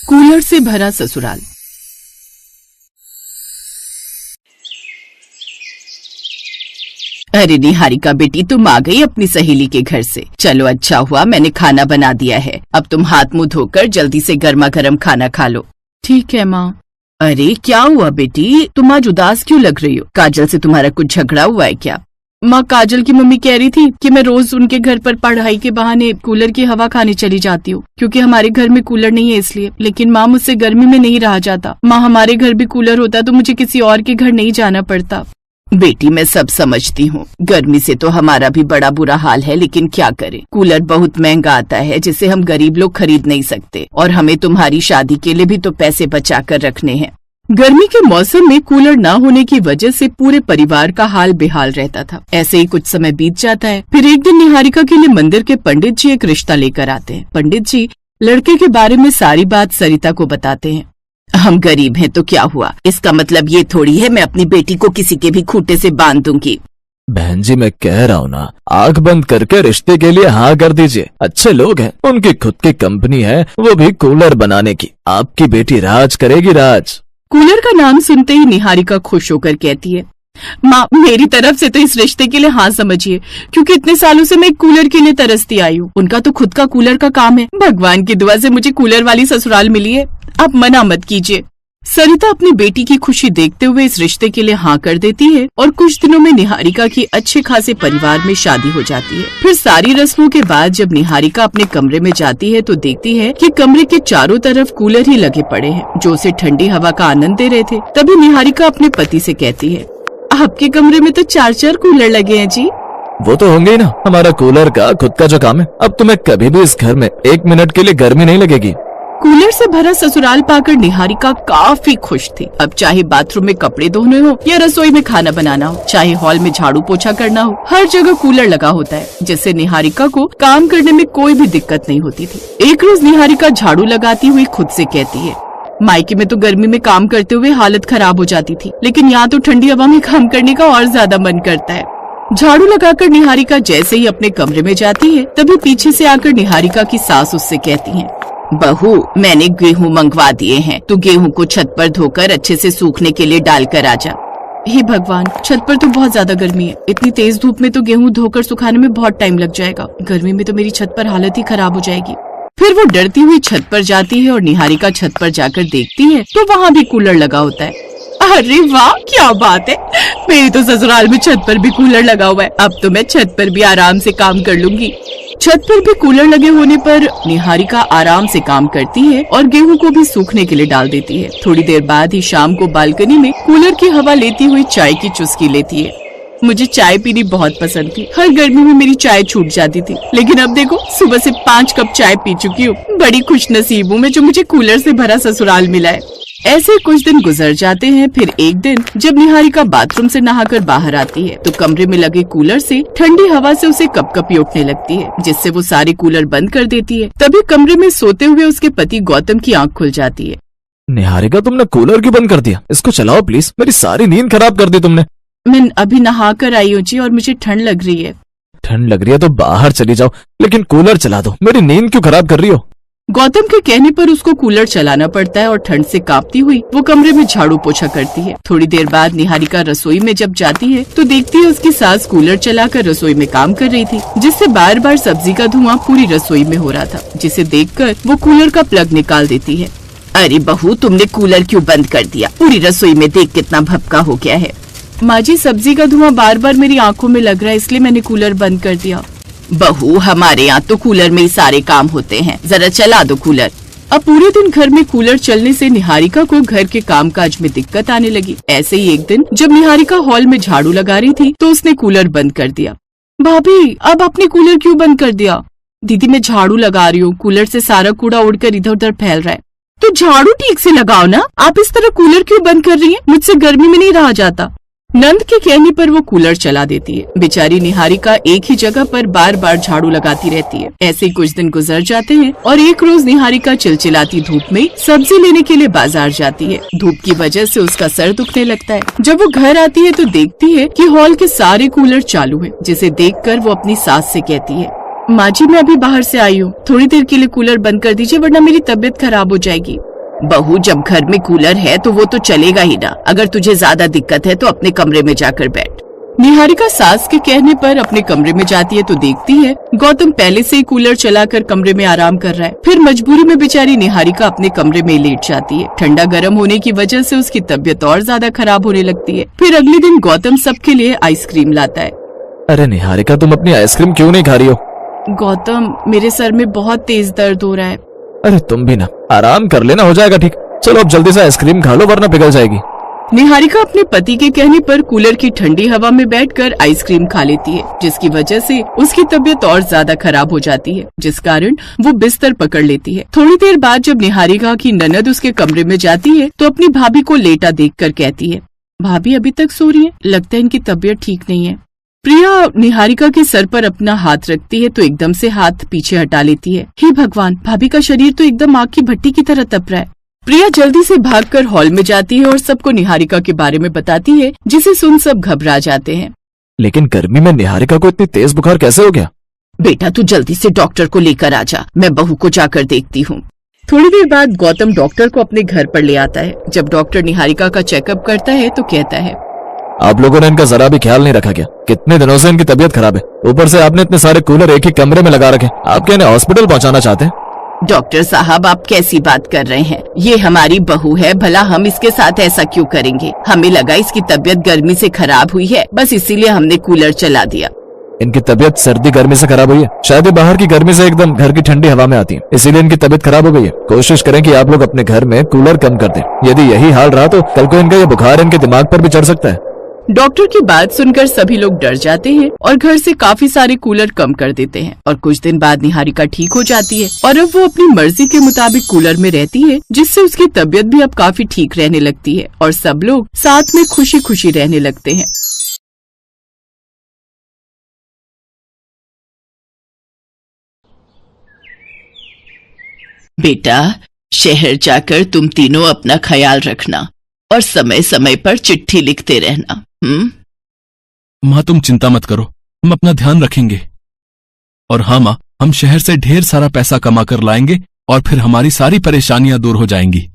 Cooler से भरा ससुराल। अरे निहारिका बेटी, तुम आ गई अपनी सहेली के घर से। चलो अच्छा हुआ, मैंने खाना बना दिया है। अब तुम हाथ मुंह धोकर जल्दी से गर्मा गर्म खाना खा लो। ठीक है माँ। अरे क्या हुआ बेटी, तुम आज उदास क्यों लग रही हो? काजल से तुम्हारा कुछ झगड़ा हुआ है क्या? माँ, काजल की मम्मी कह रही थी कि मैं रोज उनके घर पर पढ़ाई के बहाने कूलर की हवा खाने चली जाती हूँ, क्योंकि हमारे घर में कूलर नहीं है इसलिए। लेकिन माँ, मुझसे गर्मी में नहीं रहा जाता। माँ, हमारे घर भी कूलर होता तो मुझे किसी और के घर नहीं जाना पड़ता। बेटी, मैं सब समझती हूँ, गर्मी से तो हमारा भी बड़ा बुरा हाल है, लेकिन क्या करें, कूलर बहुत महंगा आता है जिसे हम गरीब लोग खरीद नहीं सकते, और हमें तुम्हारी शादी के लिए भी तो पैसे बचा कर रखने हैं। गर्मी के मौसम में कूलर न होने की वजह से पूरे परिवार का हाल बेहाल रहता था। ऐसे ही कुछ समय बीत जाता है। फिर एक दिन निहारिका के लिए मंदिर के पंडित जी एक रिश्ता लेकर आते हैं। पंडित जी लड़के के बारे में सारी बात सरिता को बताते हैं। हम गरीब हैं तो क्या हुआ, इसका मतलब ये थोड़ी है मैं अपनी बेटी को किसी के भी खूंटे से बांध दूंगी। बहन जी, मैं कह रहा हूँ ना, आंख बंद करके रिश्ते के लिए हाँ कर दीजिए। अच्छे लोग हैं, उनकी खुद की कंपनी है, वो भी कूलर बनाने की। आपकी बेटी राज करेगी, राज। कूलर का नाम सुनते ही निहारिका खुश होकर कहती है, माँ, मेरी तरफ से तो इस रिश्ते के लिए हाँ समझिए, क्योंकि इतने सालों से मैं कूलर के लिए तरसती आई हूँ। उनका तो खुद का कूलर का काम है। भगवान की दुआ से मुझे कूलर वाली ससुराल मिली है, आप मना मत कीजिए। सरिता अपनी बेटी की खुशी देखते हुए इस रिश्ते के लिए हाँ कर देती है और कुछ दिनों में निहारिका की अच्छे खासे परिवार में शादी हो जाती है। फिर सारी रस्मों के बाद जब निहारिका अपने कमरे में जाती है तो देखती है कि कमरे के चारों तरफ कूलर ही लगे पड़े हैं, जो उसे ठंडी हवा का आनंद दे रहे थे। तभी निहारिका अपने पति से कहती है, आपके कमरे में तो 4-4 कूलर लगे हैं जी। वो तो होंगे ही ना, हमारा कूलर का खुद का जो काम है। अब तुम्हें कभी भी इस घर में 1 मिनट के लिए गर्मी नहीं लगेगी। कूलर से भरा ससुराल पाकर निहारिका काफी खुश थी। अब चाहे बाथरूम में कपड़े धोने हो या रसोई में खाना बनाना हो, चाहे हॉल में झाड़ू पोछा करना हो, हर जगह कूलर लगा होता है, जिससे निहारिका को काम करने में कोई भी दिक्कत नहीं होती थी। एक रोज निहारिका झाड़ू लगाती हुई खुद से कहती है, मायके में तो गर्मी में काम करते हुए हालत खराब हो जाती थी, लेकिन यहाँ तो ठंडी हवा में काम करने का और ज्यादा मन करता है। झाड़ू लगाकर निहारिका जैसे ही अपने कमरे में जाती है, तभी पीछे से आकर निहारिका की सास उससे कहती है, बहू, मैंने गेहूं मंगवा दिए हैं, तू गेहूं को छत पर धोकर अच्छे से सूखने के लिए डाल कर आ जा। हे भगवान, छत पर तो बहुत ज्यादा गर्मी है। इतनी तेज धूप में तो गेहूं धोकर सुखाने में बहुत टाइम लग जाएगा। गर्मी में तो मेरी छत पर हालत ही खराब हो जाएगी। फिर वो डरती हुई छत पर जाती है और निहारिका छत पर जाकर देखती है तो वहाँ भी कूलर लगा होता है। अरे वाह, क्या बात है, मेरी तो ससुराल में छत पर भी कूलर लगा हुआ है। अब तो मैं छत पर भी आराम से काम कर लूंगी। छत पर भी कूलर लगे होने पर निहारिका आराम से काम करती है और गेहूं को भी सूखने के लिए डाल देती है। थोड़ी देर बाद ही शाम को बालकनी में कूलर की हवा लेती हुई चाय की चुस्की लेती है। मुझे चाय पीनी बहुत पसंद थी, हर गर्मी में मेरी चाय छूट जाती थी, लेकिन अब देखो सुबह से 5 कप चाय पी चुकी हूँ। बड़ी खुश नसीब हूँ मैं जो मुझे कूलर से भरा ससुराल मिला है। ऐसे कुछ दिन गुजर जाते हैं। फिर एक दिन जब निहारिका बाथरूम से नहाकर बाहर आती है तो कमरे में लगे कूलर से ठंडी हवा से उसे कपकपी उठने लगती है, जिससे वो सारे कूलर बंद कर देती है। तभी कमरे में सोते हुए उसके पति गौतम की आंख खुल जाती है। निहारिका, तुमने कूलर क्यों बंद कर दिया? इसको चलाओ प्लीज, मेरी सारी नींद खराब कर दी तुमने। मैं अभी नहा कर आई हूँ जी, और मुझे ठंड लग रही है। ठंड लग रही है तो बाहर चली जाओ, लेकिन कूलर चला दो, मेरी नींद क्यों खराब कर रही हो? गौतम के कहने पर उसको कूलर चलाना पड़ता है और ठंड से कांपती हुई वो कमरे में झाड़ू पोछा करती है। थोड़ी देर बाद निहारिका रसोई में जब जाती है तो देखती है उसकी सास कूलर चलाकर रसोई में काम कर रही थी, जिससे बार बार सब्जी का धुआं पूरी रसोई में हो रहा था, जिसे देखकर वो कूलर का प्लग निकाल देती है। अरे बहू, तुमने कूलर क्यों बंद कर दिया? पूरी रसोई में देख कितना भपका हो गया है। माँ जी, सब्जी का धुआं बार बार मेरी आँखों में लग रहा है, इसलिए मैंने कूलर बंद कर दिया। बहू, हमारे यहाँ तो कूलर में ही सारे काम होते हैं, जरा चला दो कूलर। अब पूरे दिन घर में कूलर चलने से निहारिका को घर के कामकाज में दिक्कत आने लगी। ऐसे ही एक दिन जब निहारिका हॉल में झाड़ू लगा रही थी तो उसने कूलर बंद कर दिया। भाभी, अब आपने कूलर क्यों बंद कर दिया? दीदी, मैं झाड़ू लगा रही हूँ, कूलर से सारा कूड़ा उड़कर इधर उधर फैल रहा है। तो झाड़ू ठीक से लगाओ ना, आप इस तरह कूलर क्यों बंद कर रही हैं? मुझसे गर्मी में नहीं रहा जाता। नंद के कहने पर वो कूलर चला देती है। बेचारी निहारिका एक ही जगह पर बार बार झाड़ू लगाती रहती है। ऐसे कुछ दिन गुजर जाते हैं और एक रोज निहारिका चिलचिलाती धूप में सब्जी लेने के लिए बाजार जाती है। धूप की वजह से उसका सर दुखने लगता है। जब वो घर आती है तो देखती है कि हॉल के सारे कूलर चालू हैं, जिसे देखकर वो अपनी सास से कहती है, माँ जी, मैं अभी बाहर से आई हूँ, थोड़ी देर के लिए कूलर बंद कर दीजिए वरना मेरी तबीयत खराब हो जाएगी। बहू, जब घर में कूलर है तो वो तो चलेगा ही ना। अगर तुझे ज्यादा दिक्कत है तो अपने कमरे में जाकर बैठ। निहारिका सास के कहने पर अपने कमरे में जाती है तो देखती है गौतम पहले से ही कूलर चलाकर कमरे में आराम कर रहा है। फिर मजबूरी में बेचारी निहारिका अपने कमरे में लेट जाती है। ठंडा गर्म होने की वजह से उसकी तबीयत और ज्यादा खराब होने लगती है। फिर अगले दिन गौतम सबके लिए आइसक्रीम लाता है। अरे निहारिका, तुम अपनी आइसक्रीम क्यों नहीं खा रही हो? गौतम, मेरे सर में बहुत तेज दर्द हो रहा है। अरे तुम भी ना, आराम कर लेना, हो जाएगा ठीक। चलो अब जल्दी से आइसक्रीम खा लो वरना पिघल जाएगी। निहारिका अपने पति के कहने पर कूलर की ठंडी हवा में बैठकर आइसक्रीम खा लेती है, जिसकी वजह से उसकी तबीयत और ज्यादा खराब हो जाती है, जिस कारण वो बिस्तर पकड़ लेती है। थोड़ी देर बाद जब निहारिका की ननद उसके कमरे में जाती है तो अपनी भाभी को लेटा देखकर कहती है, भाभी अभी तक सो रही है, लगता है इनकी तबीयत ठीक नहीं है। प्रिया निहारिका के सर पर अपना हाथ रखती है तो एकदम से हाथ पीछे हटा लेती है। हे भगवान, भाभी का शरीर तो एकदम आग की भट्टी की तरह तप रहा है। प्रिया जल्दी से भागकर हॉल में जाती है और सबको निहारिका के बारे में बताती है, जिसे सुन सब घबरा जाते हैं। लेकिन गर्मी में निहारिका को इतनी तेज बुखार कैसे हो गया? बेटा, तू जल्दी से डॉक्टर को लेकर आ जा, मैं बहू को जाकर देखती हूँ। थोड़ी देर बाद गौतम डॉक्टर को अपने घर पर ले आता है। जब डॉक्टर निहारिका का चेकअप करता है तो कहता है, आप लोगों ने इनका जरा भी ख्याल नहीं रखा क्या? कितने दिनों से इनकी तबीयत खराब है, ऊपर से आपने इतने सारे कूलर एक ही कमरे में लगा रखे। आप क्या इन्हें हॉस्पिटल पहुंचाना चाहते हैं? डॉक्टर साहब, आप कैसी बात कर रहे हैं? ये हमारी बहू है, भला हम इसके साथ ऐसा क्यों करेंगे? हमें लगा इसकी तबीयत गर्मी से खराब हुई है, बस इसीलिए हमने कूलर चला दिया। इनकी तबीयत सर्दी गर्मी से खराब हुई है, शायद ये बाहर की गर्मी से एकदम घर की ठंडी हवा में आती है, इसीलिए इनकी तबीयत खराब हो गई है। कोशिश करें कि आप लोग अपने घर में कूलर कम कर दें। यदि यही हाल रहा तो कल को इनका ये बुखार इनके दिमाग पर भी चढ़ सकता है। डॉक्टर की बात सुनकर सभी लोग डर जाते हैं और घर से काफी सारे कूलर कम कर देते हैं। और कुछ दिन बाद निहारिका ठीक हो जाती है और अब वो अपनी मर्जी के मुताबिक कूलर में रहती है, जिससे उसकी तबीयत भी अब काफी ठीक रहने लगती है और सब लोग साथ में खुशी खुशी रहने लगते हैं। बेटा, शहर जाकर तुम तीनों अपना ख्याल रखना और समय समय पर चिट्ठी लिखते रहना। माँ, तुम चिंता मत करो, हम अपना ध्यान रखेंगे। और हाँ माँ, हम शहर से ढेर सारा पैसा कमा कर लाएंगे और फिर हमारी सारी परेशानियां दूर हो जाएंगी।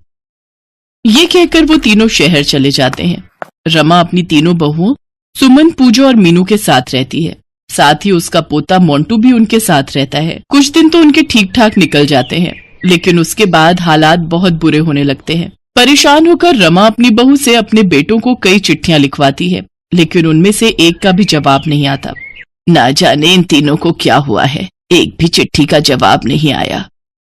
ये कहकर वो तीनों शहर चले जाते हैं। रमा अपनी तीनों बहुओं सुमन, पूजा और मीनू के साथ रहती है। साथ ही उसका पोता मोंटू भी उनके साथ रहता है। कुछ दिन तो उनके ठीक ठाक निकल जाते हैं, लेकिन उसके बाद हालात बहुत बुरे होने लगते हैं। परेशान होकर रमा अपनी बहू से अपने बेटों को कई चिट्ठियां लिखवाती है, लेकिन उनमें से एक का भी जवाब नहीं आता। ना जाने इन तीनों को क्या हुआ है, एक भी चिट्ठी का जवाब नहीं आया।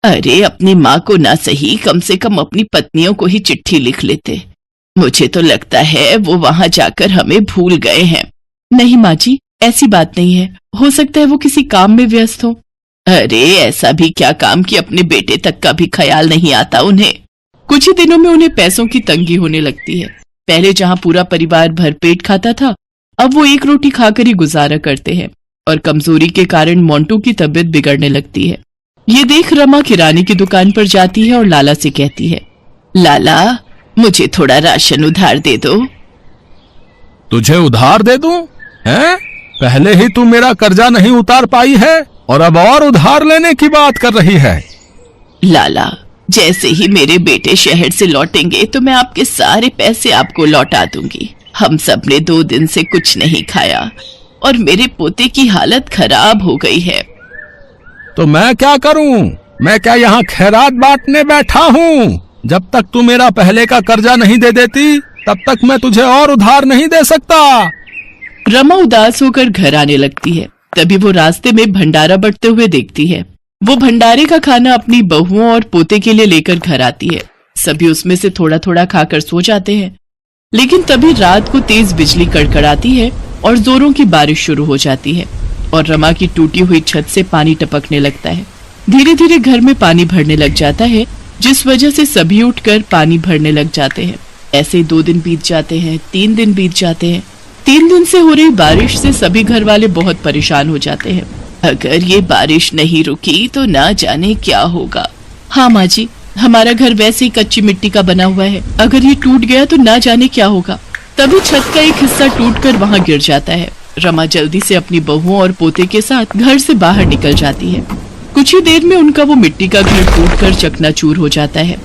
अरे, अपनी माँ को ना सही, कम से कम अपनी पत्नियों को ही चिट्ठी लिख लेते। मुझे तो लगता है वो वहां जाकर हमें भूल गए हैं। नहीं माँ जी, ऐसी बात नहीं है, हो सकता है वो किसी काम में व्यस्त हो। अरे, ऐसा भी क्या काम कि अपने बेटे तक का भी ख्याल नहीं आता उन्हें। कुछ ही दिनों में उन्हें पैसों की तंगी होने लगती है। पहले जहां पूरा परिवार भरपेट खाता था, अब वो एक रोटी खाकर ही गुजारा करते हैं और कमजोरी के कारण मोंटू की तबीयत बिगड़ने लगती है। ये देख रमा किराने की दुकान पर जाती है और लाला से कहती है, लाला, मुझे थोड़ा राशन उधार दे दो। तुझे उधार दे दूं? हैं? पहले ही तू मेरा कर्जा नहीं उतार पाई है और अब और उधार लेने की बात कर रही है। लाला, जैसे ही मेरे बेटे शहर से लौटेंगे तो मैं आपके सारे पैसे आपको लौटा दूंगी। हम सब ने 2 दिन से कुछ नहीं खाया और मेरे पोते की हालत खराब हो गई है। तो मैं क्या करूं? मैं क्या यहाँ खैरात बांटने बैठा हूँ? जब तक तू मेरा पहले का कर्जा नहीं दे देती, तब तक मैं तुझे और उधार नहीं दे सकता। रमा उदास होकर घर आने लगती है। तभी वो रास्ते में भंडारा बंटते हुए देखती है। वो भंडारे का खाना अपनी बहुओं और पोते के लिए लेकर घर आती है। सभी उसमें से थोड़ा थोड़ा खाकर सो जाते हैं, लेकिन तभी रात को तेज बिजली कड़कड़ाती है और जोरों की बारिश शुरू हो जाती है और रमा की टूटी हुई छत से पानी टपकने लगता है। धीरे धीरे घर में पानी भरने लग जाता है, जिस वजह से सभी उठकर पानी भरने लग जाते हैं। ऐसे 2 दिन बीत जाते हैं, 3 दिन बीत जाते हैं। 3 दिन से हो रही बारिश से सभी घर वाले बहुत परेशान हो जाते हैं। अगर ये बारिश नहीं रुकी तो ना जाने क्या होगा। हाँ माँ जी, हमारा घर वैसे ही कच्ची मिट्टी का बना हुआ है, अगर ये टूट गया तो ना जाने क्या होगा। तभी छत का एक हिस्सा टूटकर वहाँ गिर जाता है। रमा जल्दी से अपनी बहुओं और पोते के साथ घर से बाहर निकल जाती है। कुछ ही देर में उनका वो मिट्टी का घर टूटकर चकनाचूर हो जाता है।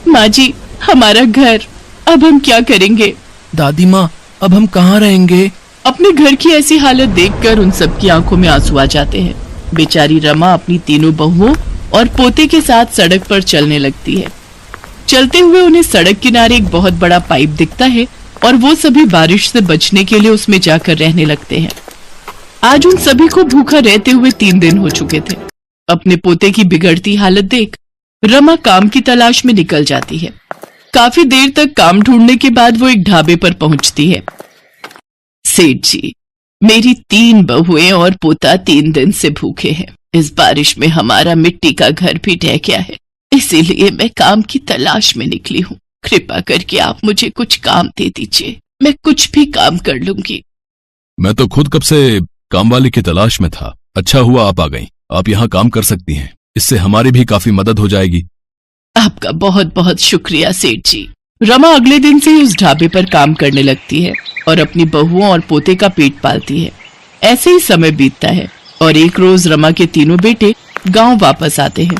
माँ जी, हमारा घर, अब हम क्या करेंगे? दादी माँ, अब हम कहाँ रहेंगे? अपने घर की ऐसी हालत देखकर उन सबकी आंखों में आंसू आ जाते हैं। बेचारी रमा अपनी तीनों बहुओं और पोते के साथ सड़क पर चलने लगती है। चलते हुए उन्हें सड़क किनारे एक बहुत बड़ा पाइप दिखता है और वो सभी बारिश से बचने के लिए उसमें जाकर रहने लगते हैं। आज उन सभी को भूखा रहते हुए 3 दिन हो चुके थे। अपने पोते की बिगड़ती हालत देख रमा काम की तलाश में निकल जाती है। काफी देर तक काम ढूंढने के बाद वो एक ढाबे पर पहुंचती है। सेठ जी, मेरी 3 बहुएं और पोता 3 दिन से भूखे हैं। इस बारिश में हमारा मिट्टी का घर भी ढह गया है, इसीलिए मैं काम की तलाश में निकली हूँ। कृपा करके आप मुझे कुछ काम दे दीजिए, मैं कुछ भी काम कर लूंगी। मैं तो खुद कब से काम वाली की तलाश में था। अच्छा हुआ आप आ गईं। आप यहाँ काम कर सकती हैं, इससे हमारी भी काफी मदद हो जाएगी। आपका बहुत बहुत शुक्रिया सेठ जी। रमा अगले दिन से ही उस ढाबे पर काम करने लगती है और अपनी बहुओं और पोते का पेट पालती है। ऐसे ही समय बीतता है और एक रोज रमा के तीनों बेटे गांव वापस आते हैं।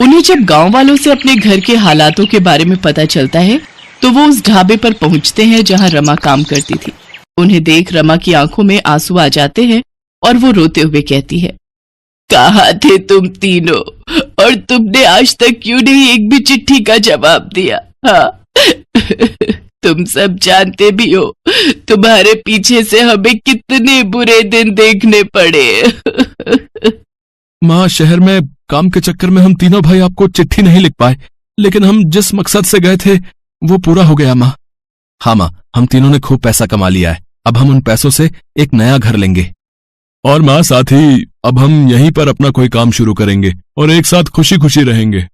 उन्हें जब गांव वालों से अपने घर के हालातों के बारे में पता चलता है तो वो उस ढाबे पर पहुंचते हैं जहां रमा काम करती थी। उन्हें देख रमा की आंखों में आंसू आ जाते हैं और वो रोते हुए कहती है, कहाँ थे तुम तीनों, और तुमने आज तक क्यों नहीं एक भी चिट्ठी का जवाब दिया? हाँ तुम सब जानते भी हो तुम्हारे पीछे से हमें कितने बुरे दिन देखने पड़े। माँ, शहर में काम के चक्कर में हम तीनों भाई आपको चिट्ठी नहीं लिख पाए, लेकिन हम जिस मकसद से गए थे वो पूरा हो गया माँ। हाँ माँ, हम तीनों ने खूब पैसा कमा लिया है। अब हम उन पैसों से एक नया घर लेंगे। और माँ, साथ ही अब हम यहीं पर अपना कोई काम शुरू करेंगे और एक साथ खुशी खुशी रहेंगे।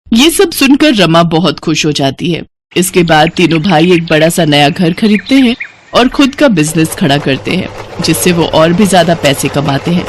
ये सब सुनकर रमा बहुत खुश हो जाती है। इसके बाद तीनों भाई एक बड़ा सा नया घर खरीदते हैं और खुद का बिजनेस खड़ा करते हैं, जिससे वो और भी ज्यादा पैसे कमाते हैं।